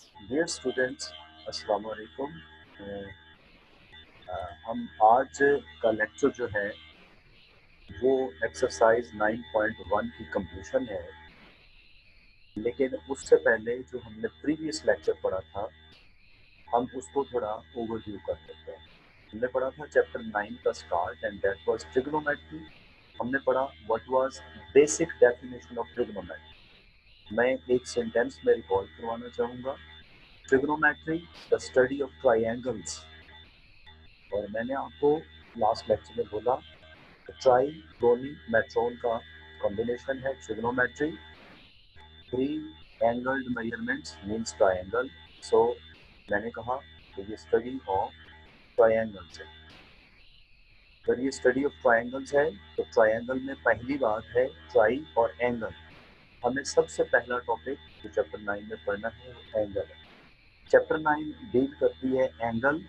Dear students, अस्सलाम वालेकुम। हम आज का लेक्चर जो है वो एक्सरसाइज 9.1 की कंप्लीशन है। लेकिन उससे पहले जो हमने प्रीवियस लेक्चर पढ़ा था हम उसको थोड़ा ओवरव्यू कर लेते हैं। हमने पढ़ा था चैप्टर 9 का start and that was trigonometry. हमने पढ़ा what was basic definition of trigonometry. मैं एक सेंटेंस में रिकॉल करवाना चाहूँगा। Trigonometry, the study of triangles. और मैंने आपको लास्ट लेक्चर में बोला ट्राई गोनी मेट्रोन का कॉम्बिनेशन है trigonometry. Three angled measurements means triangle. So मैंने कहा कि ये स्टडी ऑफ ट्रायंगल्स है। अगर ये स्टडी ऑफ ट्रायंगल्स है तो ट्रायंगल में पहली बात है ट्राई और एंगल। हमें सबसे पहला टॉपिक जो चैप्टर 9 में पढ़ना है वो एंगल है। चैप्टर 9 डील करती है एंगल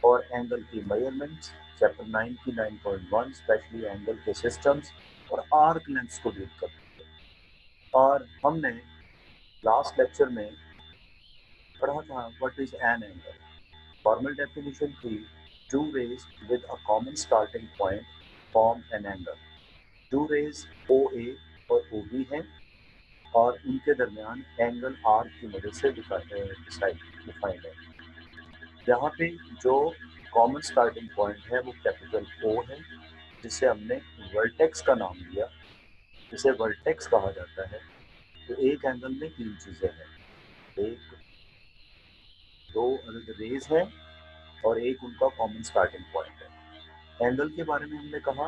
और एंगल की मेजरमेंट्स। चैप्टर 9 की 9.1 स्पेशली एंगल के सिस्टम्स और आर्क लेंथ्स को डील करती है। और हमने लास्ट लेक्चर में पढ़ा था what is an angle. Formal definition थी two rays with a common starting point form an angle. Two rays O A और ओ बी है और उनके दरमियान एंगल आर्क की मदद से डिफाइंड है। यहाँ पे जो कॉमन स्टार्टिंग पॉइंट है वो कैपिटल ओ है जिसे हमने वर्टेक्स का नाम दिया, जिसे वर्टेक्स कहा जाता है। तो एक एंगल में तीन चीजें हैं, एक दो अलग रेज है और एक उनका कॉमन स्टार्टिंग पॉइंट है। एंगल के बारे में हमने कहा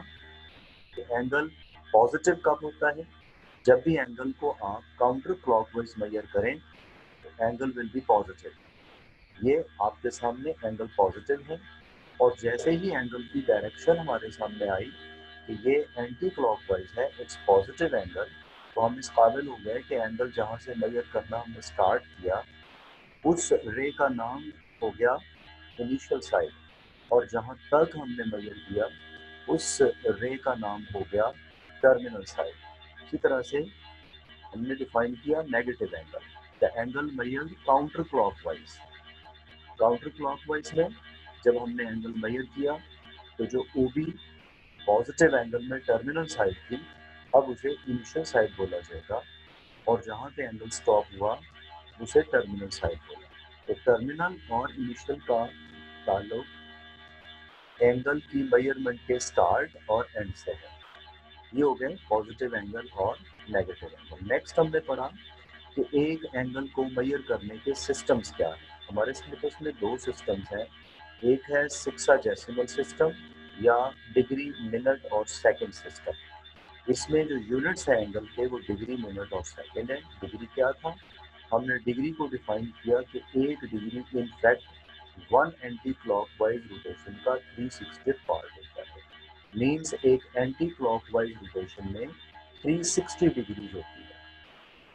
कि एंगल पॉजिटिव कब होता है, जब भी एंगल को आप काउंटर क्लॉकवाइज मेजर करें तो एंगल विल बी पॉजिटिव। ये आपके सामने एंगल पॉजिटिव है और जैसे ही एंगल की डायरेक्शन हमारे सामने आई कि ये एंटी क्लॉकवाइज है, इट्स पॉजिटिव एंगल, तो हम इस काबिल हो गए कि एंगल जहाँ से मेजर करना हमने स्टार्ट किया उस रे का नाम हो गया इनिशियल साइड और जहाँ तक हमने मेजर किया उस रे का नाम हो गया टर्मिनल साइड। इसी तरह से हमने डिफाइन किया negative angle, the angle measured counter clockwise. Counter clockwise में जब हमने एंगल मेजर किया तो जो ओ बी पॉजिटिव एंगल में टर्मिनल साइड थी अब उसे इनिशियल साइड बोला जाएगा और जहाँ पे एंगल स्टॉप हुआ उसे टर्मिनल साइड बोला। तो टर्मिनल और इनिशियल का ताल्लुक एंगल की मेजरमेंट के स्टार्ट और एंड से है। ये हो गए पॉजिटिव एंगल और नेगेटिव एंगल। नेक्स्ट हमने पढ़ा कि एक एंगल को मेजर करने के सिस्टम्स क्या है। हमारे सिलेबस में दो सिस्टम्स हैं, एक है सिक्साडेसिमल सिस्टम या डिग्री मिनट और सेकंड सिस्टम। इसमें जो यूनिट्स है एंगल के वो डिग्री मिनट और सेकंड है। डिग्री क्या था, हमने डिग्री को डिफाइन किया कि एक degree in fact one anti clockwise rotation का 360 पार्ट होता है। मीन्स एक एंटी क्लॉकवाइज रोटेशन में 360 डिग्रीज होती है।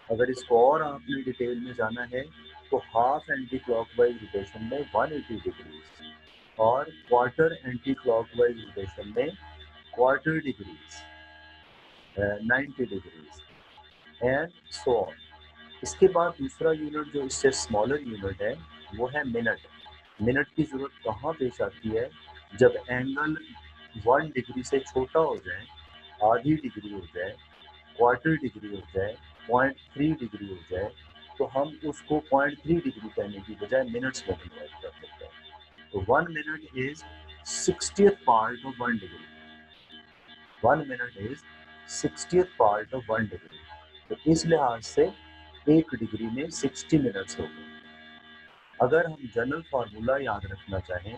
अगर इसको और आपने डिटेल में जाना है तो हाफ एंटी क्लॉकवाइज रोटेशन में 180 डिग्रीज और क्वार्टर एंटी क्लॉकवाइज रोटेशन में quarter degrees 90 degrees and so on. इसके बाद दूसरा यूनिट जो इससे स्मॉलर यूनिट है वो है मिनट। मिनट की जरूरत कहाँ पेश आती है, जब एंगल 1 डिग्री से छोटा हो जाए, आधी डिग्री हो जाए, क्वार्टर डिग्री हो जाए, 0.3 डिग्री हो जाए, तो हम उसको 0.3 डिग्री कहने की बजाय मिनट्स में कन्वर्ट कर देते हैं। तो 1 minute is 60th part of 1 degree. 1 minute is 60th part of 1 degree. तो इस लिहाज से एक डिग्री में 60 मिनट्स हो गए। अगर हम जनरल फार्मूला याद रखना चाहें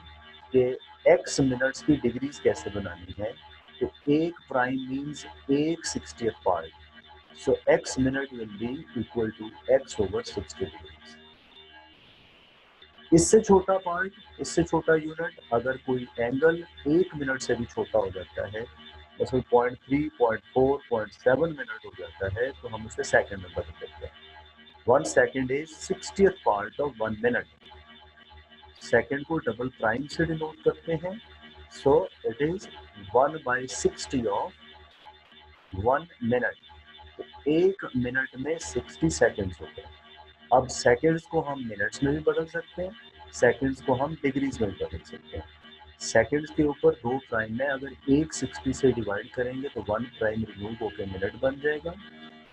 कि x मिनट्स की डिग्रीज कैसे बनानी है तो एक प्राइम मीन्स एक 60th part, so x minute will be equal to x over 60 degrees. इससे छोटा पार्ट, इससे छोटा यूनिट, अगर कोई एंगल एक मिनट से भी छोटा हो जाता है, जैसे 0.3, 0.4, 0.7 मिनट हो जाता है तो हम उसे सेकंड में बदल देते हैं। 1 second is 60th part of 1 minute. Second को डबल प्राइम से डिनोट करते हैं, so it is 1/60 of 1 minute. तो एक मिनट में 60 सेकंड्स होते हैं। अब सेकंड्स को हम मिनट्स में भी बदल सकते हैं, सेकंड्स को हम डिग्रीज में भी बदल सकते हैं। सेकंड्स के ऊपर 2 प्राइम में अगर एक 60 से डिवाइड करेंगे तो 1 प्राइम रिमूव होकर मिनट बन जाएगा,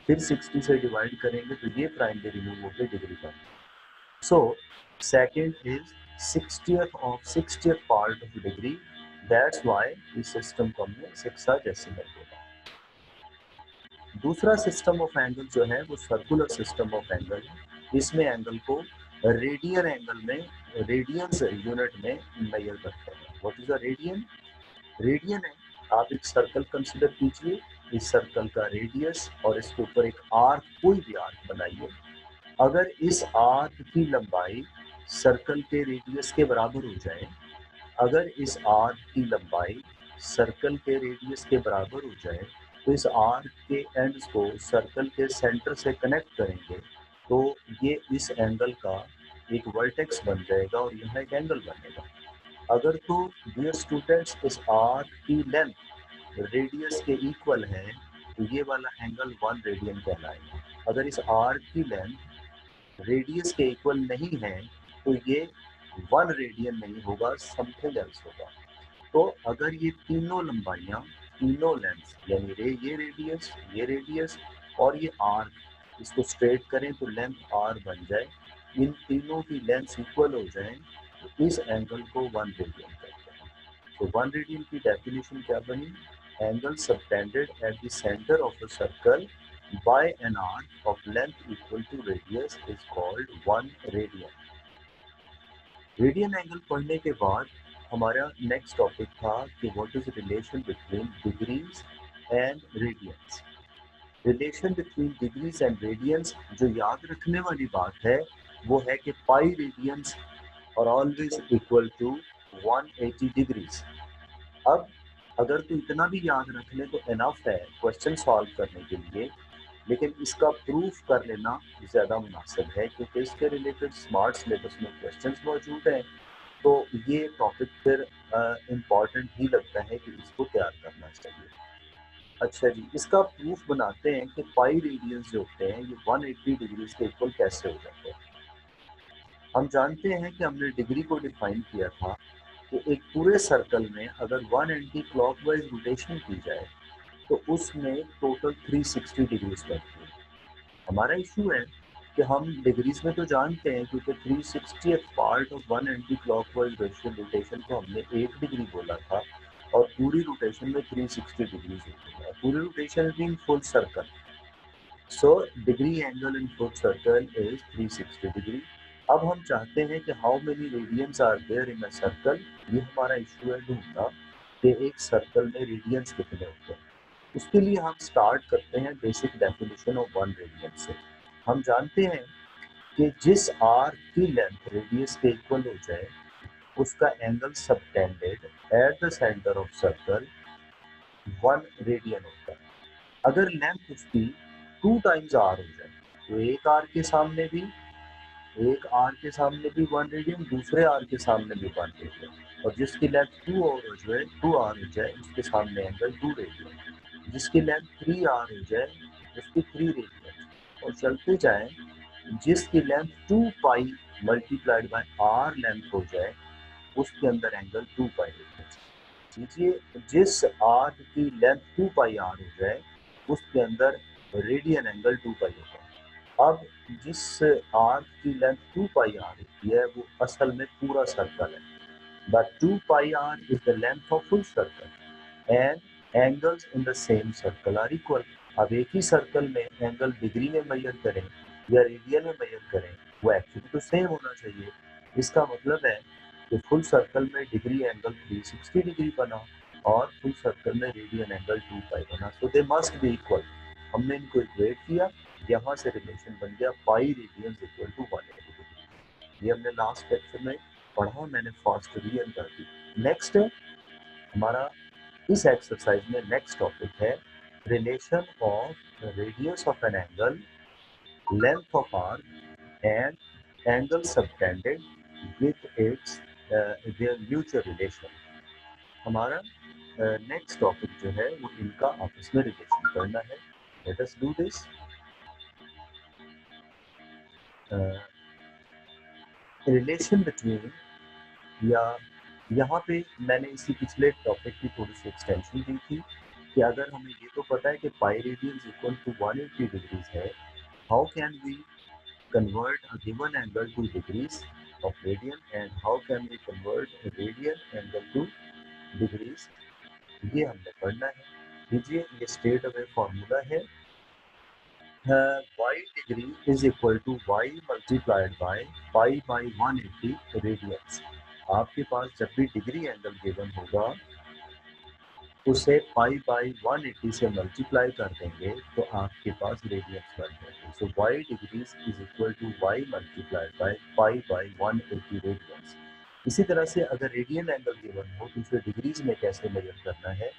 फिर 60 से डिवाइड करेंगे तो ये प्राइम भी रिमूव होकर डिग्री बन जाएगा। So second is 60th of 60th part of degree, that's why इस सिस्टम को हमने 6 बोला। दूसरा सिस्टम ऑफ एंगल जो है वो सर्कुलर सिस्टम ऑफ एंगल है। इसमें एंगल को रेडियन एंगल में, रेडियंस यूनिट में मेजर करते हैं। What is a radian? Radian है, आप एक सर्कल कंसीडर कीजिए, इस सर्कल का रेडियस और इसके ऊपर एक आर्क, कोई भी आर्क बनाइए। अगर इस आर्क की लंबाई सर्कल के रेडियस के बराबर हो जाए, अगर इस आर्क की लंबाई सर्कल के रेडियस के बराबर हो जाए तो इस आर्क के एंड्स को सर्कल के सेंटर से कनेक्ट करेंगे तो ये इस एंगल का एक वर्टेक्स बन जाएगा और यहाँ एक एंगल बनेगा। अगर तो डियर स्टूडेंट्स इस आर्क की लेंथ रेडियस के इक्वल है तो ये वाला एंगल 1 रेडियन कहलाएगा। अगर इस आर्क की लेंथ रेडियस के इक्वल नहीं है तो ये 1 रेडियन नहीं होगा, समथिंग एल्स होगा। तो अगर ये तीनों लंबाइयाँ, तीनों लेंथ यानी ये रेडियस और ये आर्क, इसको स्ट्रेट करें तो लेंथ आर बन जाए, इन तीनों की लेंथ इक्वल हो जाए तो इस एंगल को 1 रेडियन कहते हैं। तो 1 रेडियन की डेफिनेशन क्या बनी? Angle subtended at the centre of a circle by an arc of length equal to radius is called 1 radian. Radian angle पढ़ने के बाद हमारा नेक्स्ट टॉपिक था कि what is relation between degrees and radians. Relation between degrees and radians जो याद रखने वाली बात है वो है कि पाई रेडियंस और ऑलवेज इक्वल टू 180 डिग्रीज। अब अगर तो इतना भी याद रख ले तो इनफ है क्वेश्चन सॉल्व करने के लिए, लेकिन इसका प्रूफ कर लेना ज़्यादा मुनासिब है क्योंकि इसके रिलेटेड स्मार्ट सिलेबस में क्वेश्चंस मौजूद हैं। तो ये टॉपिक फिर इम्पॉर्टेंट ही लगता है कि इसको तैयार करना चाहिए। अच्छा जी, इसका प्रूफ बनाते हैं कि पाई रेडियंस जो होते हैं ये 180 डिग्रीज के इक्वल कैसे हो जाते हैं। हम जानते हैं कि हमने डिग्री को डिफाइन किया था कि एक पूरे सर्कल में अगर 180 क्लॉकवाइज रोटेशन की जाए तो उसमें टोटल 360 डिग्रीज बनती है। हमारा इशू है कि हम डिग्रीज में तो जानते हैं क्योंकि 360 पार्ट ऑफ 180 क्लॉकवाइज रोटेशन को हमने 1 डिग्री बोला था और पूरी रोटेशन में 360 डिग्रीज होती है। पूरी rotation mean full circle, so degree angle in full circle is 360 degree. अब हम चाहते हैं कि how many radians are there in a circle, ये हमारा इशू है ढूंढना कि एक सर्कल में रेडियंस कितने होते हैं। उसके लिए हम स्टार्ट करते हैं बेसिक डेफिनेशन ऑफ 1 रेडियन से। हम जानते हैं कि जिस आर्क की लेंथ रेडियस के इक्वल हो जाए उसका angle subtended at the centre of circle 1 radian होता है। अगर लेंथ उसकी 2 टाइम्स आर हो जाए तो एक आर के सामने भी 1 रेडियन, दूसरे आर के सामने भी 1 रेडियन, और जिसकी लेंथ 2 और हो जाए 2 आर हो जाए उसके सामने एंगल 2 रेडियन, जिसकी लेंथ 3 आर हो जाए उसकी 3 रेडियन, और चलते जाएं जिसकी length 2 pi multiplied by R length हो जाए उसके अंदर एंगल 2 पाई होता है। कीजिए जिस आर्क की लेंथ 2 पाई आर हो जाए उसके अंदर रेडियन एंगल 2 पाई होता है। अब जिस आर्क की लेंथ 2 पाई आर होती है वो असल में पूरा सर्कल है, but 2 pi R is the length of full circle and angles in the same circle are equal. अब एक ही सर्कल में एंगल डिग्री में मेजर करें या रेडियन में मेजर करें वो एक्चुअली तो सेम होना चाहिए। इसका मतलब है कि फुल सर्कल में डिग्री एंगल 360 डिग्री बना और फुल सर्कल में रेडियन एंगल 2 पाई बना, so they must be equal. हमने इनको इक्वेट किया, यहाँ से रिलेशन बन गया pi radian equal to 180 degree. ये हमने लास्ट लेक्चर में पढ़ा, मैंने फास्ट रिवीजन कर दी। नेक्स्ट हमारा इस एक्सरसाइज में नेक्स्ट टॉपिक है relation of radius of an angle, length of arc and angle subtended with its there mutual relation. हमारा नेक्स्ट टॉपिक जो है वो इनका आपस में रिलेशन करना है। Let us do this. Relation between, या यहाँ पे मैंने इसी पिछले टॉपिक की थोड़ी सी एक्सटेंशन दी थी कि अगर हमें ये तो पता है कि pi radians equal to 180 degrees है, how can we convert a given angle to degrees of radian and how can we convert a radian angle to degrees, ये हमने पढ़ना है। लीजिए ये स्टेट अवे फॉर्मूला है, y degree is equal to y multiplied by pi by 180 radians. आपके पास जब भी डिग्री एंगल गिवन होगा उसे पाई बाई 180 से मल्टीप्लाई कर देंगे तो आपके पास रेडियंस बन जाएंगे। So y degrees is equal to y multiplied by pi by 180 radians. इसी तरह से अगर रेडियन एंगल गिवन हो तो उसे डिग्रीज में कैसे मेजर करना है,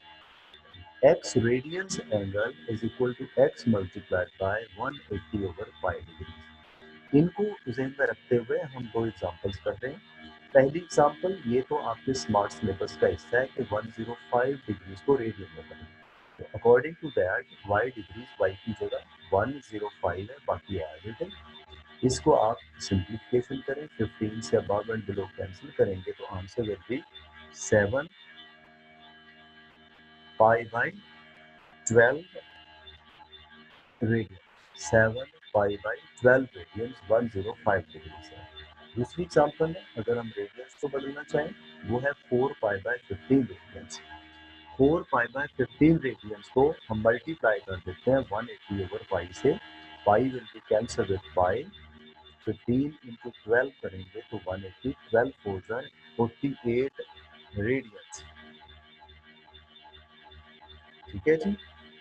x radians angle is equal to x multiplied by 180 over pi degree. इनको ज़हन में रखते हुए हम दो एग्जांपल्स कर रहे हैं। पहली एग्जांपल, ये तो आपके स्मार्ट सिलेबस का हिस्सा है कि 105 डिग्रीज को रेडियन में बदलें। तो according to that y degrees y की जगह 105 है, बाकी एज इट इज। इसको आप सिंप्लीफिकेशन करें, 15 से अबव एंड बिलो कैंसिल करेंगे तो answer will be 7 pi by 12 radian. 7 pi by 12 radian 105 degrees है। दूसरी एग्जांपल है, अगर हम रेडियंस को बदलना चाहें, वो है 4 pi by 15 radians. 4 pi by 15 radians को हम मल्टीप्लाई कर देते हैं 180 ओवर पाई से। Pi will be cancel with pi, 15 into 12 करेंगे तो 180, 12 फोर 48 रेडियंस। ठीक है जी।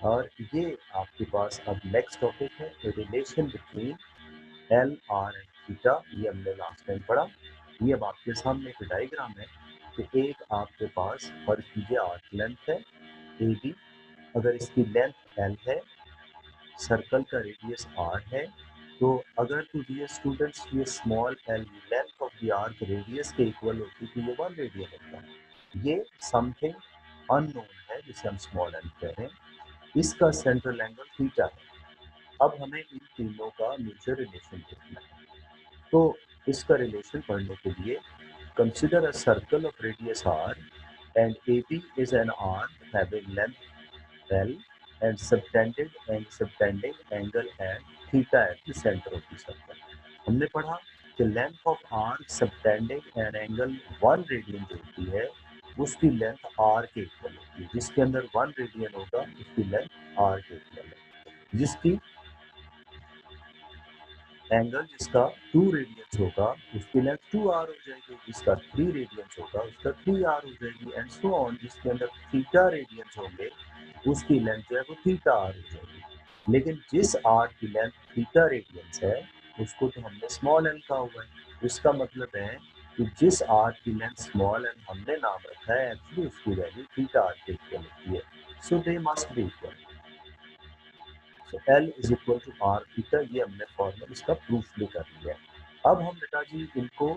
और ये आपके पास अब नेक्स्ट टॉपिक है relation between L R and theta. ये हमने लास्ट टाइम पढ़ा। ये अब आपके सामने एक डायग्राम है कि एक आपके पास फर्ज कीजिए आर्क लेंथ है ए बी, अगर इसकी लेंथ एल है, सर्कल का रेडियस आर है, तो अगर टू डियर स्टूडेंट्स ये small L length of the arc radius के इक्वल होती तो ये 1 रेडियन होता है। ये समथिंग अननोन है जिसे हम स्मॉल एल कह रहे हैं। इसका सेंट्रल एंगल थीटा है। अब हमें इन तीनों का म्यूचुअल रिलेशन देखना है। तो इसका रिलेशन पढ़ने के लिए consider a circle of radius r and AB is an arc having length L and subtending angle at theta at the center of the circle। हमने पढ़ा कि length of arc subtending and angle 1 radian जो होती है उसकी length r के equal होती है। जिसके अंदर 1 रेडियन होगा उसकी लेंथ r के इक्वल है। जिसकी एंगल जिसका 2 रेडियंस होगा उसकी लेंथ 2r हो जाएगी, जिसका 3 रेडियंस होगा उसका 3r हो जाएगी एंड सो ऑन। जिसके अंदर थीटा रेडियंस होंगे उसकी लेंथ जो है वो थीटा r हो जाएगी। लेकिन जिस r की लेंथ थीटा रेडियंस है उसको तो हमने स्मॉल एल कहा हुआ है। इसका मतलब है कि जिस r की लेंथ स्मॉल एल हमने नाम रखा है एक्चुअली उसकी वैल्यू थीटा r के इक्वल होती है। So they must be equal. So L is equal to are theta, ये हमने फॉर्मूला इसका प्रूफ भी कर लिया है। अब हम बेटा जी इनको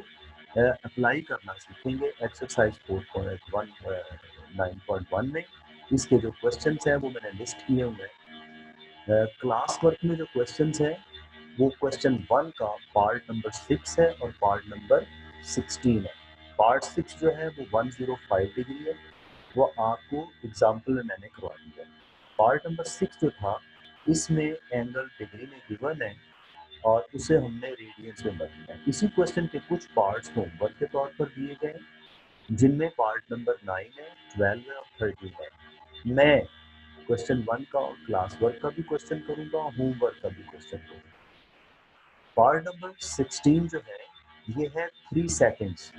अप्लाई करना सीखेंगे एक्सरसाइज 4.9.1 में। इसके जो क्वेश्चंस हैं वो मैंने लिस्ट किए हुए हैं। क्लास वर्क में जो क्वेश्चंस हैं वो क्वेश्चन 1 का पार्ट नंबर 6 है और पार्ट नंबर 16 है। पार्ट 6 जो है वो 105 डिग्री है, वो आपको एग्जाम्पल में मैंने करवा दिया। पार्ट नंबर 6 जो था इसमें एंगल डिग्री में गिवन है और उसे हमने रेडियंस में बदलना है। इसी क्वेश्चन के कुछ पार्ट्स होमवर्क के तौर पर दिए गए जिनमें पार्ट नंबर 9 है, 12 है और 13 है। मैं क्वेश्चन 1 का और क्लास वर्क का भी क्वेश्चन करूंगा, होमवर्क का भी क्वेश्चन करूंगा। पार्ट नंबर 16 जो है ये है 3 सेकेंड्स।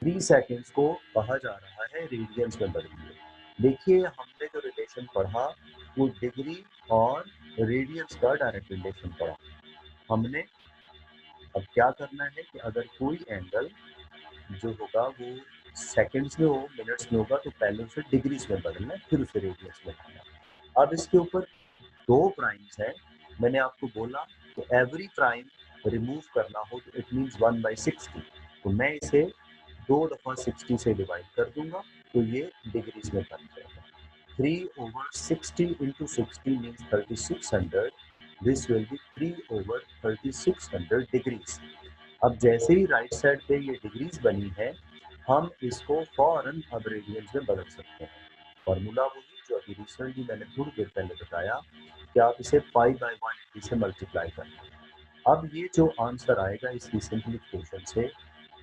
3 सेकेंड्स को कहा जा रहा है रेडियंस में बदलिए। देखिए हमने जो रिलेशन पढ़ा वो डिग्री और रेडियंस का डायरेक्ट रिलेशन पढ़ा। हमने अब क्या करना है कि अगर कोई एंगल जो होगा वो सेकंड्स में हो, मिनट्स में होगा तो पहले उसे डिग्रीज में बदलना है फिर उसे रेडियंस में बदलना। अब इसके ऊपर 2 प्राइम्स हैं। मैंने आपको बोला कि एवरी प्राइम रिमूव करना हो तो इट मींस 1/60। तो मैं इसे 2 दफा 60 से डिवाइड कर दूंगा तो ये डिग्रीज में बन जाएगा। 3/60 × 60 means 3600 this will be 3/3600 degrees. अब जैसे ही राइट साइड पे ये डिग्रीज बनी है, हम इसको फौरन अब रेडियंस में बदल सकते हैं। फॉर्मूला वही जो अभी रिसेंटली मैंने थोड़ी देर पहले बताया कि आप इसे π/180 से मल्टीप्लाई करना। अब ये जो आंसर आएगा इसकी सिंप्लीफिकेशन से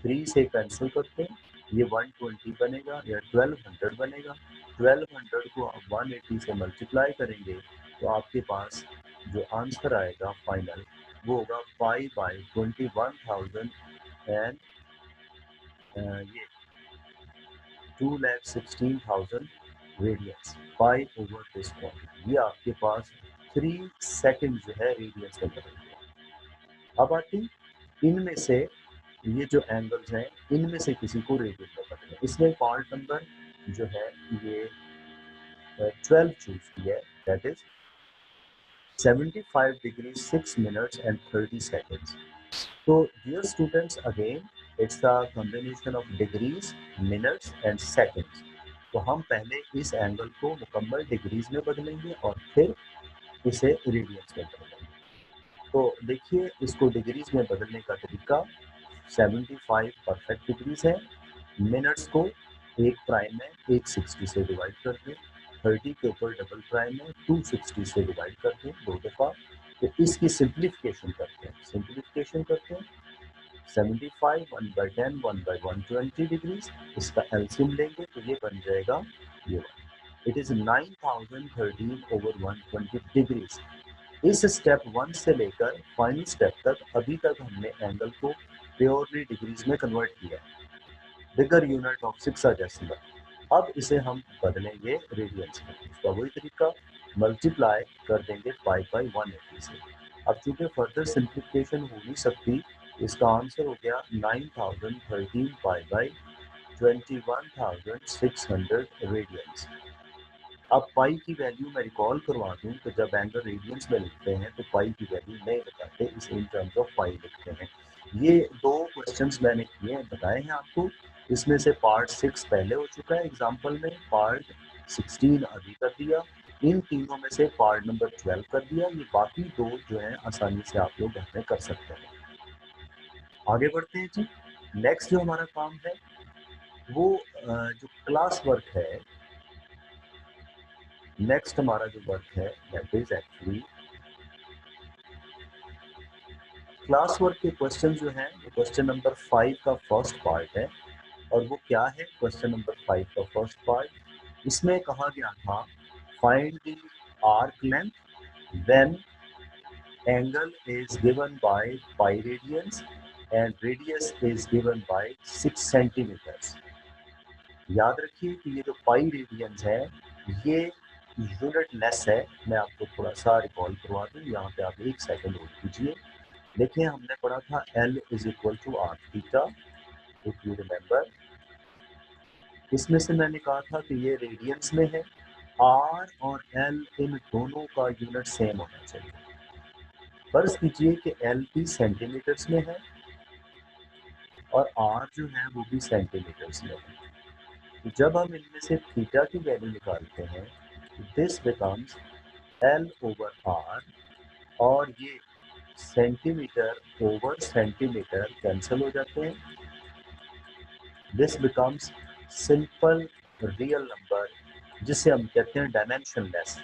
3 से कैंसिल करते हैं, ये 120 बनेगा या 1200 बनेगा। 1200 को आप 180 से मल्टीप्लाई करेंगे तो आपके पास जो आंसर आएगा फाइनल वो होगा 5/21,000 एंड ये 2,16,000 रेडियंस 5/this क्वांटिटी। ये आपके पास 3 सेकंड जो है रेडियंस में बदल गया। अब आते हैं इनमें से ये जो एंगल्स हैं इनमें से किसी को रेडियन में बदलें। इसमें पार्ट नंबर जो है ये 12 चूज किया है, that is 75 degree 6 minutes and 30 seconds. तो dear students again it's the combination of degrees, minutes and seconds. तो हम पहले इस एंगल को मुकम्मल डिग्रीज में बदलेंगे और फिर इसे रेडियंस में बदलेंगे। तो देखिए इसको डिग्रीज में बदलने का तरीका 75 परफेक्ट डिग्रीज है, मिनट्स को एक प्राइम में 160 से डिवाइड कर दें, 30 के ऊपर डबल प्राइम में 260 से डिवाइड कर दें 2 दफ़ा। तो इसकी सिंप्लीफिकेशन करते हैं, 75 1/10 1/120 डिग्रीज, इसका एलसीएम लेंगे तो ये बन जाएगा ये इट इज 9013/120 डिग्रीज। इस स्टेप 1 से लेकर फाइनल स्टेप तक अभी तक हमने एंगल को प्योरली डिग्रीज में कन्वर्ट किया, बिगर यूनिट ऑफ 6 डेसिमल। अब इसे हम बदलेंगे रेडियंस में, उसका वही तरीका मल्टीप्लाई कर देंगे 5/180 से। अब चूंकि फर्दर सिंप्लीफिकेशन हो नहीं सकती, इसका आंसर हो गया 9013 π/21,600 रेडियंस। अब पाई की वैल्यू मैं रिकॉल करवा दूं तो जब एंगल रेडियंस में लिखते हैं तो पाई की वैल्यू नहीं बताते, इसे इन टर्म्स ऑफ पाई लिखते हैं। ये 2 क्वेश्चंस मैंने किए बताए हैं आपको। इसमें से पार्ट 6 पहले हो चुका है एग्जाम्पल में, पार्ट 16 अभी कर दिया, इन तीनों में से पार्ट नंबर 12 कर दिया। ये बाकी 2 जो है आसानी से आप लोग घर में कर सकते हैं। आगे बढ़ते हैं जी। नेक्स्ट जो हमारा काम है वो जो क्लास वर्क है, नेक्स्ट हमारा जो वर्क है that is actually class work के क्वेश्चन जो है वो क्वेश्चन नंबर 5 का फर्स्ट पार्ट है। और वो क्या है क्वेश्चन नंबर 5 का फर्स्ट पार्ट, इसमें कहा गया था find the arc length when angle is given by pi radians and radius is given by 6 centimetres. याद रखिए कि ये जो पाई रेडियंस है ये यूनिट लेस है। मैं आपको थोड़ा सा रिकॉल करवा दूं, यहाँ पे आप 1 सेकंड होल्ड कीजिए। देखिए हमने पढ़ा था L is equal to are theta, if you remember. इसमें से मैंने कहा था कि ये रेडियंस में है, R और L इन दोनों का यूनिट सेम होना चाहिए। फर्ज कीजिए कि L भी सेंटीमीटर्स में है और R जो है वो भी सेंटीमीटर्स में है। तो जब हम इनमें से थीटा की वैल्यू निकालते हैं दिस बिकम्स L/R, और ये सेंटीमीटर ओवर सेंटीमीटर कैंसिल हो जाते हैं। This becomes simple real number जिसे हम कहते हैं dimensionless.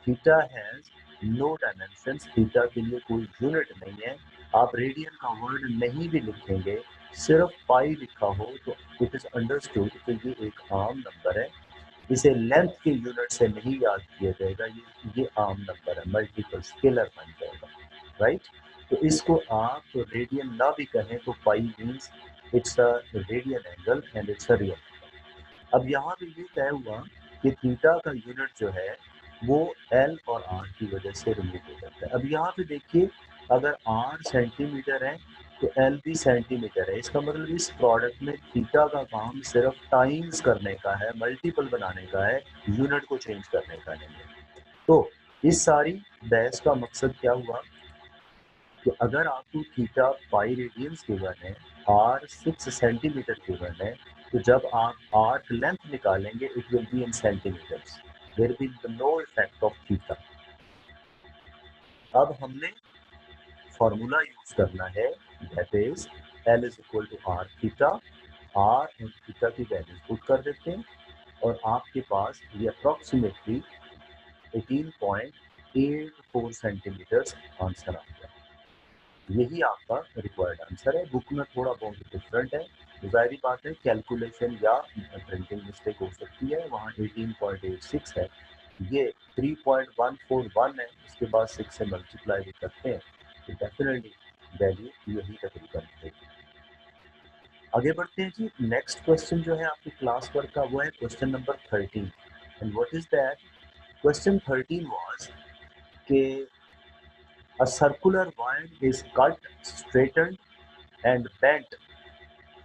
Theta has no dimensions, theta के लिए कोई यूनिट नहीं है। आप रेडियन का वर्ड नहीं भी लिखेंगे, सिर्फ पाई लिखा हो तो इट इज अंडरस्टूड कि ये एक आम नंबर है। इसे लेंथ के यूनिट से नहीं याद किया जाएगा, ये आम नंबर है, मल्टीपल स्केलर बन जाएगा, राइट। तो इसको आप तो रेडियन ना भी कहें तो पाई means it's a radian angle and it's a real. अब यहाँ पे ये तय हुआ कि थीटा का यूनिट जो है वो एल और आर की वजह से रिमूव हो जाता है। अब यहाँ पे देखिए अगर आर सेंटीमीटर है तो एल भी सेंटीमीटर है, इसका मतलब इस प्रोडक्ट में थीटा का काम सिर्फ टाइम्स करने का है, मल्टीपल बनाने का है, यूनिट को चेंज करने का नहीं है। तो इस सारी बहस का मकसद क्या हुआ कि अगर आपको थीटा पाई रेडियंस गिवन है, आर 6 सेंटीमीटर गिवन है, तो जब आप आर्क लेंथ निकालेंगे it will be in centimetres, there will be no effect of theta. अब हमने फॉर्मूला यूज करना है, that is L is equal to are theta. R और थीटा की वैल्यूज पुट कर देते हैं और आपके पास ये अप्रॉक्सीमेटली 18.84 सेंटीमीटर आंसर आ गया। यही आपका रिक्वायर्ड आंसर है। बुक में थोड़ा बहुत डिफरेंट है, जाहिर बात है कैलकुलेशन या प्रिंटिंग मिस्टेक हो सकती है। वहाँ 18.86 है, ये 3.141 है, उसके बाद 6 से मल्टीप्लाई भी करते हैं तो डेफिनेटली वैल्यू यही तकरीबन है। आगे बढ़ते हैं जी। नेक्स्ट क्वेश्चन जो है आपकी क्लास वर्क का वो है question number 13 and what is that. Question 13 was के a circular wire is cut, straightened and bent।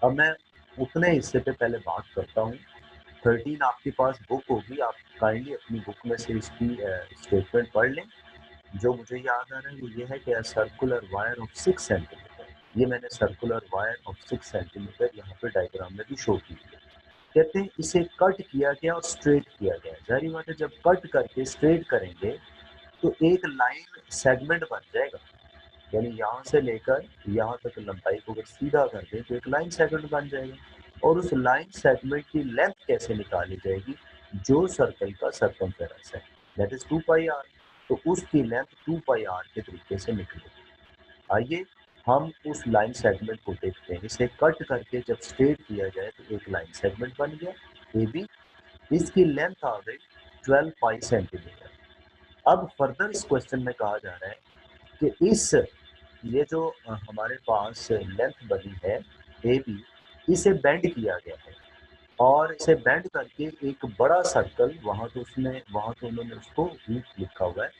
अब मैं उतने हिस्से पे पहले बात करता हूँ। 13 आपके पास बुक होगी, आप काइंडली अपनी बुक में से इसकी स्टेटमेंट पढ़ लें। जो मुझे याद आ रहा है वो ये है कि सर्कुलर वायर ऑफ 6 सेंटीमीटर। ये मैंने सर्कुलर वायर ऑफ 6 सेंटीमीटर यहाँ पे डायग्राम में भी शो की है। कहते हैं इसे कट किया गया और स्ट्रेट किया गया। जाहिर बात है जब कट करके स्ट्रेट करेंगे तो एक लाइन सेगमेंट बन जाएगा, यानी यहाँ से लेकर यहाँ तक लंबाई को अगर सीधा कर दें तो एक लाइन सेगमेंट बन जाएगा। और उस लाइन सेगमेंट की लेंथ कैसे निकाली जाएगी, जो सर्कल का सर्कमफेरेंस है दैट इज 2 पाई आर, तो उसकी लेंथ 2 पाई आर के तरीके से निकलेगी। आइए हम उस लाइन सेगमेंट को देखते हैं। इसे कट करके जब स्ट्रेट किया जाए तो एक लाइन सेगमेंट बन गया ए बी। इसकी लेंथ आ गई 12 पाई सेंटीमीटर। अब फर्दर इस क्वेश्चन में कहा जा रहा है कि इस ये जो हमारे पास लेंथ बनी है ए बी, इसे बेंड किया गया है और इसे बेंड करके एक बड़ा सर्कल, वहाँ तो उन्होंने उसको लिखा हुआ है,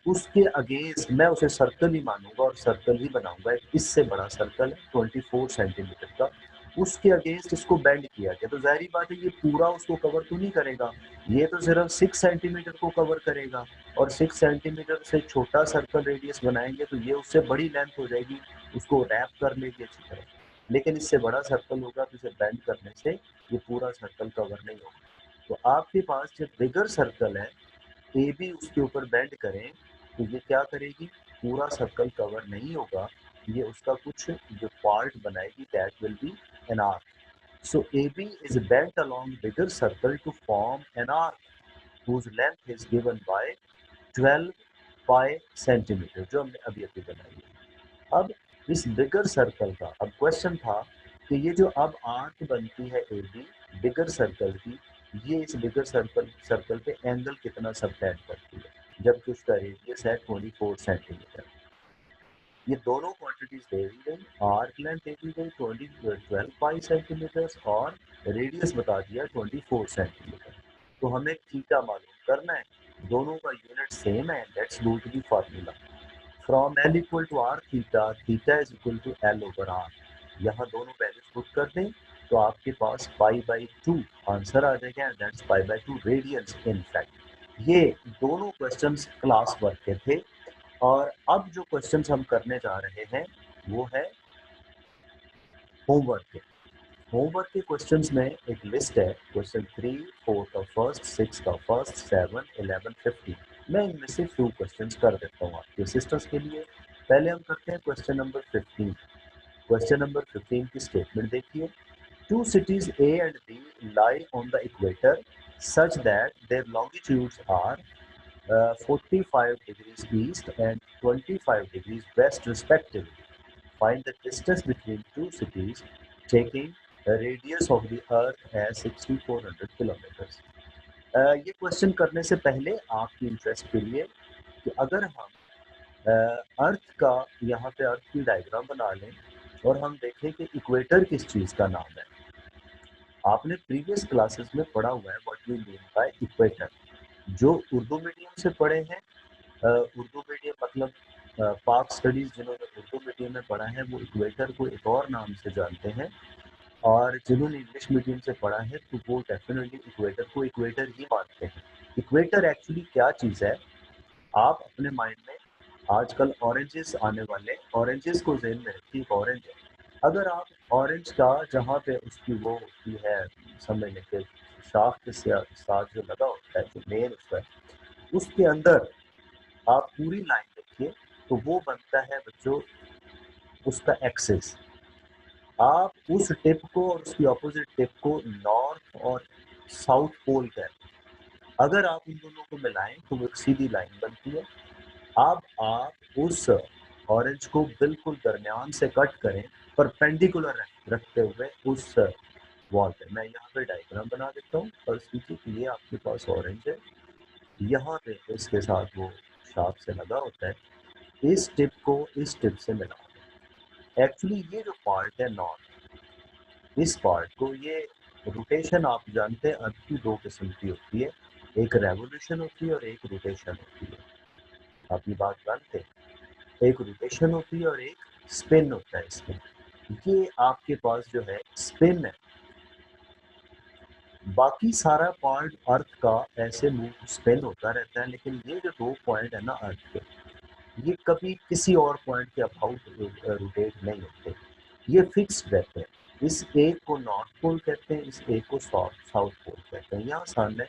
उसके अगेंस्ट मैं उसे सर्कल ही मानूंगा और सर्कल ही बनाऊंगा। इससे बड़ा सर्कल है 24 सेंटीमीटर का, उसके अगेंस्ट इसको बेंड किया गया। तो जाहिर बात है ये पूरा उसको कवर तो नहीं करेगा, ये तो सिर्फ 6 सेंटीमीटर को कवर करेगा। और 6 सेंटीमीटर से छोटा सर्कल रेडियस बनाएंगे तो ये उससे बड़ी लेंथ हो जाएगी, उसको रैप कर लेगी अच्छी तरह। लेकिन इससे बड़ा सर्कल होगा तो इसे बेंड करने से ये पूरा सर्कल कवर नहीं होगा। तो आपके पास जो बिगर सर्कल है ए बी, उसके ऊपर बेंड करें तो ये क्या करेगी, पूरा सर्कल कवर नहीं होगा, ये उसका कुछ जो पार्ट बनाएगी that will be an arc. So A B is bent along bigger circle to form an arc whose length is given by 12 pi centimetre, जो हमने अभी अभी बनाई है। अब इस बिगर सर्कल का अब क्वेश्चन था कि ये जो अब आर्क बनती है ए बी बिगर सर्कल की, ये इस बिगर सर्कल पे एंगल कितना सबटेंड करती है, जबकि उसका रेडियस है 24 सेंटीमीटर। ये दोनों क्वांटिटीज दे दी गई, आर्क लेंथ दे दी गई 12 पाई सेंटीमीटर और रेडियस बता दिया 24 सेंटीमीटर। तो हमें थीटा मालूम करना है, दोनों का यूनिट सेम है। Let's go to the formula. From L equal to are theta, theta is equal to L over r. यहाँ दोनों वैल्यूज पुट कर दें तो आपके पास π/2 आंसर आ जाएगा, दैट्स π/2 रेडियंस इन फैक्ट। ये दोनों क्वेश्चंस क्लास वर्क के थे। और अब जो क्वेश्चंस हम करने जा रहे हैं वो है होमवर्क के। होमवर्क के क्वेश्चंस में एक लिस्ट है, क्वेश्चन 3, 4 का फर्स्ट, 6 का फर्स्ट, 7, 11, 15। मैं इनमें से फ्यू क्वेश्चंस कर देता हूँ आपके सिस्टर्स के लिए। पहले हम करते हैं क्वेश्चन नंबर 15। क्वेश्चन नंबर 15 की स्टेटमेंट देखिए। Two cities A and B lie on the equator such that their longitudes are 45 degrees east and 25 degrees west respectively. Find the distance between two cities taking the radius of the earth as 6400 kilometers. ये question करने से पहले आपकी interest के लिए कि अगर हम अर्थ का यहाँ पे अर्थ की डायग्राम बना लें और हम देखें कि इक्वेटर किस चीज़ का नाम है। आपने प्रीवियस क्लासेस में पढ़ा हुआ है what we mean by equator. जो उर्दू मीडियम से पढ़े हैं, उर्दू मीडियम मतलब पाक स्टडीज जिन्होंने उर्दू मीडियम में पढ़ा है वो इक्वेटर को एक और नाम से जानते हैं, और जिन्होंने इंग्लिश मीडियम से पढ़ा है तो वो डेफिनेटली इक्वेटर को इक्वेटर ही मानते हैं। इक्वेटर एक्चुअली क्या चीज़ है, आप अपने माइंड में आजकल ऑरेंजेस आने वाले, ऑरेंजेस को ज़हन में रखिए। ऑरेंज है, अगर आप ऑरेंज का जहाँ पे उसकी वो होती है, समझ लें कि शाख के साथ जो लगा होता है जो मेन उसका, उसके अंदर आप पूरी लाइन देखिए तो वो बनता है बच्चों उसका एक्सिस। आप उस टिप को और उसकी ऑपोजिट टिप को नॉर्थ और साउथ पोल कहते हैं। अगर आप इन दोनों को मिलाएं तो वो एक सीधी लाइन बनती है। अब आप उस ऑरेंज को बिल्कुल दरमियान से कट करें, परपेंडिकुलर रखते हुए उस वॉल पे। मैं यहाँ पे डायग्राम बना देता हूँ और सोचिए कि ये आपके पास ऑरेंज है, यहाँ पे इसके साथ वो शार्प से लगा होता है, इस टिप को इस टिप से मिलाओ। एक्चुअली ये जो पार्ट है नॉर्थ, इस पार्ट को, ये रोटेशन आप जानते हैं अर्थ की दो किस्म की होती है, एक रेवोल्यूशन होती है और एक रोटेशन होती है। आप ये बात जानते हैं, एक रोटेशन होती है और एक स्पिन होता है। इसमें ये आपके पास जो है स्पिन है, बाकी सारा पार्ट अर्थ का ऐसे मूव स्पिन होता रहता है, लेकिन ये जो दो पॉइंट है ना अर्थ के, ये कभी किसी और पॉइंट के अबाउट रोटेट नहीं होते, ये फिक्स्ड रहते हैं। इस एक को नॉर्थ पोल कहते हैं, इस एक को साउथ पोल कहते हैं। यहाँ सन है,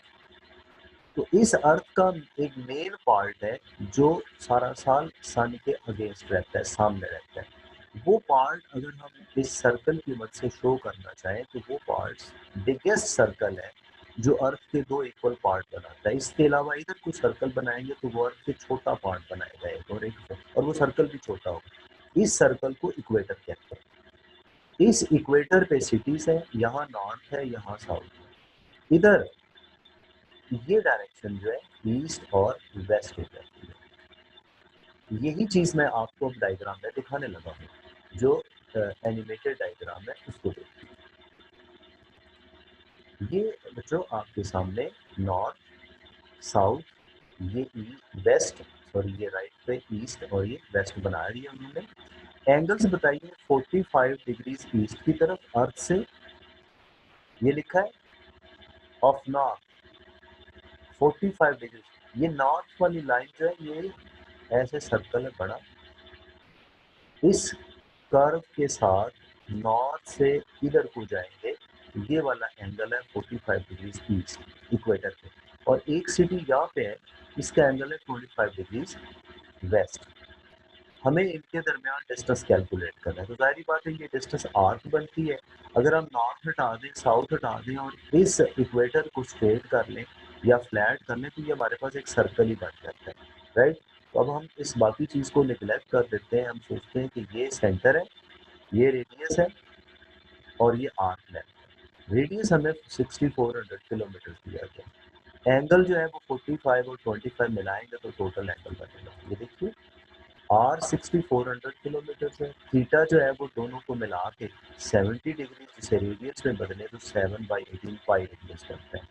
तो इस अर्थ का एक मेन पार्ट है जो सारा साल सन के अगेंस्ट रहता है, सामने रहता है। वो पार्ट अगर हम इस सर्कल की मदद से शो करना चाहें तो वो पार्ट्स बिगेस्ट सर्कल है जो अर्थ के दो इक्वल पार्ट बनाता है। इसके अलावा इधर कुछ सर्कल बनाएंगे तो वो अर्थ के छोटा पार्ट बनाएगा एक, और वो सर्कल भी छोटा होगा। इस सर्कल को इक्वेटर कहते हैं। इस इक्वेटर पे सिटीज है, यहाँ नॉर्थ है, यहाँ साउथ है। इधर ये डायरेक्शन जो है ईस्ट और वेस्ट हो जाती है। यही चीज मैं आपको अब डायग्राम में दिखाने लगा हूँ, जो एनिमेटेड डायग्राम है उसको देखिए। ये बच्चों आपके सामने नॉर्थ साउथ, ये वेस्ट, सॉरी ये राइट पे ईस्ट और ये वेस्ट बना दिया उन्होंने। एंगल्स बताइए 45 डिग्रीज ईस्ट की तरफ अर्थ से, ये लिखा है ऑफ नॉर्थ 45 डिग्री। ये नॉर्थ वाली लाइन जो है ये ऐसे सर्कल है बड़ा, इस कर्व के साथ नॉर्थ से इधर को जाएंगे, ये वाला एंगल है 45 डिग्रीज ईस्ट इक्वेटर पे, और एक सिटी यहाँ पे है, इसका एंगल है 25 डिग्रीज वेस्ट। हमें इनके दरमियान डिस्टेंस कैलकुलेट करना है, तो जाहिर बात है ये डिस्टेंस आर्क बनती है। अगर हम नॉर्थ हटा दें, साउथ हटा दें और इस इक्वेटर को स्ट्रेट कर लें या फ्लैट कर लें तो ये हमारे पास एक सर्कल ही बन जाता है, राइट। तो अब हम इस बाकी चीज़ को निगलेक्ट कर देते हैं, हम सोचते हैं कि ये सेंटर है, ये रेडियस है और ये आर्क लेंथ। रेडियस हमें 6400 किलोमीटर दिया गया, एंगल जो है वो 45 और 25 मिलाएंगे तो टोटल एंगल बनेगा। ये देखिए आर 6400 किलोमीटर है, थीटा जो है वो दोनों को मिला के 70 डिग्री जिसे रेडियस में बदले तो 7/18 पाई रेडियस बनता है।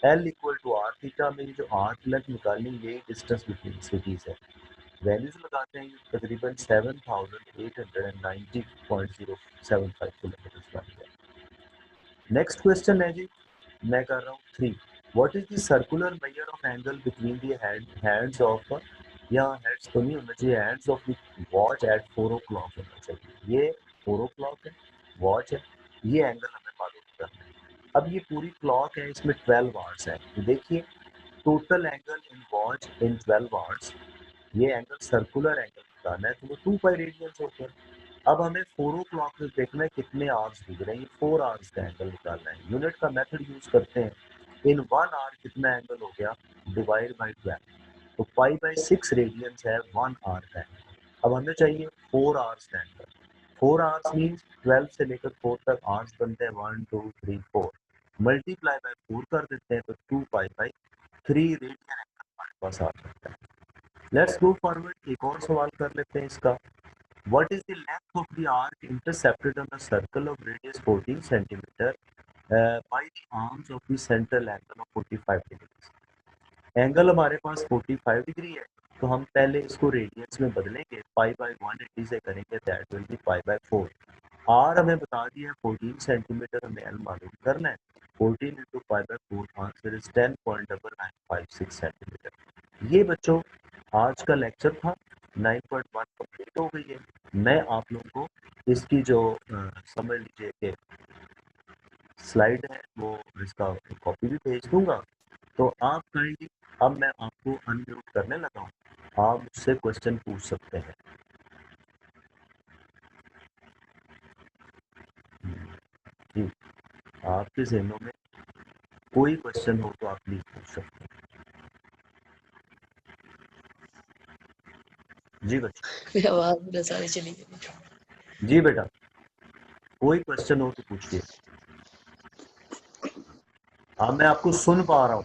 L equal to are theta में जो आर लेंथ निकालनी, ये डिस्टेंस बिटवीन सिटीज है। वैल्यूज लगाते हैं तकरीबन 7890.075 किलोमीटर बन गया। नेक्स्ट क्वेश्चन है जी, मैं कर रहा हूँ 3। What is the circular measure of angle between the hands of, यहाँ हैंड्स तो नहीं होना चाहिए, hands of the watch at 4 o'clock होना चाहिए। ये 4 o'clock है, वॉच है, ये एंगल हमें मालूम करना है। अब ये पूरी क्लॉक है, इसमें 12 आवर्स है, तो देखिए total angle in watch in 12 hours, ये एंगल सर्कुलर एंगल बताना है तो वो 2 पाई रेडियंस होता है। अब हमें 4 o'clock में देखना है कितने आवर्स दिख रहे हैं, 4 आवर्स का एंगल निकालना है। यूनिट का मेथड यूज करते हैं, इन 1 आवर कितना एंगल हो गया, डिवाइड बाई 12, तो पाई/6 रेडियंस है 1 आवर का एंगल। अब हमें चाहिए 4 आवर्स का एंगल। 4 आवर्स मीन्स 12 से लेकर 4 तक आवर्स बनते हैं, 1 2 3 4, मल्टीप्लाई बाय 4 कर देते हैं तो 2 पाई/3 रेडियन एंगल हमारे पास आ सकता है। लेट्स गो फॉरवर्ड, एक और सवाल कर लेते हैं इसका। What is the length of the arc intercepted on a circle of radius 14 centimeter by the arms of the central angle of 45 degrees? Angle हमारे पास 45 डिग्री है, तो हम पहले इसको रेडियंस में बदलेंगे, पाई/180 से करेंगे, दैट विल बी पाई/4। आर हमें बता दिया 14 सेंटीमीटर, हमें एल मालूम करना है। 14 इंटू पाई/4 आंसर इज 10.9956 सेंटीमीटर। ये बच्चों आज का लेक्चर था, 9.1 कंप्लीट हो गई है। मैं आप लोगों को इसकी जो समझ लीजिए कि स्लाइड है वो इसका कॉपी भी भेज दूंगा, तो आप काइंडली, अब मैं आपको अनम्यूट करने लगा हूँ, आप मुझसे क्वेश्चन पूछ सकते हैं। जी, आपके ज़हनों में कोई क्वेश्चन हो तो आप प्लीज पूछ सकते हैं। जी बच्चों। आवाज सारी चली गई। जी बेटा, कोई क्वेश्चन हो तो पूछिए। हाँ, मैं आपको सुन पा रहा हूँ।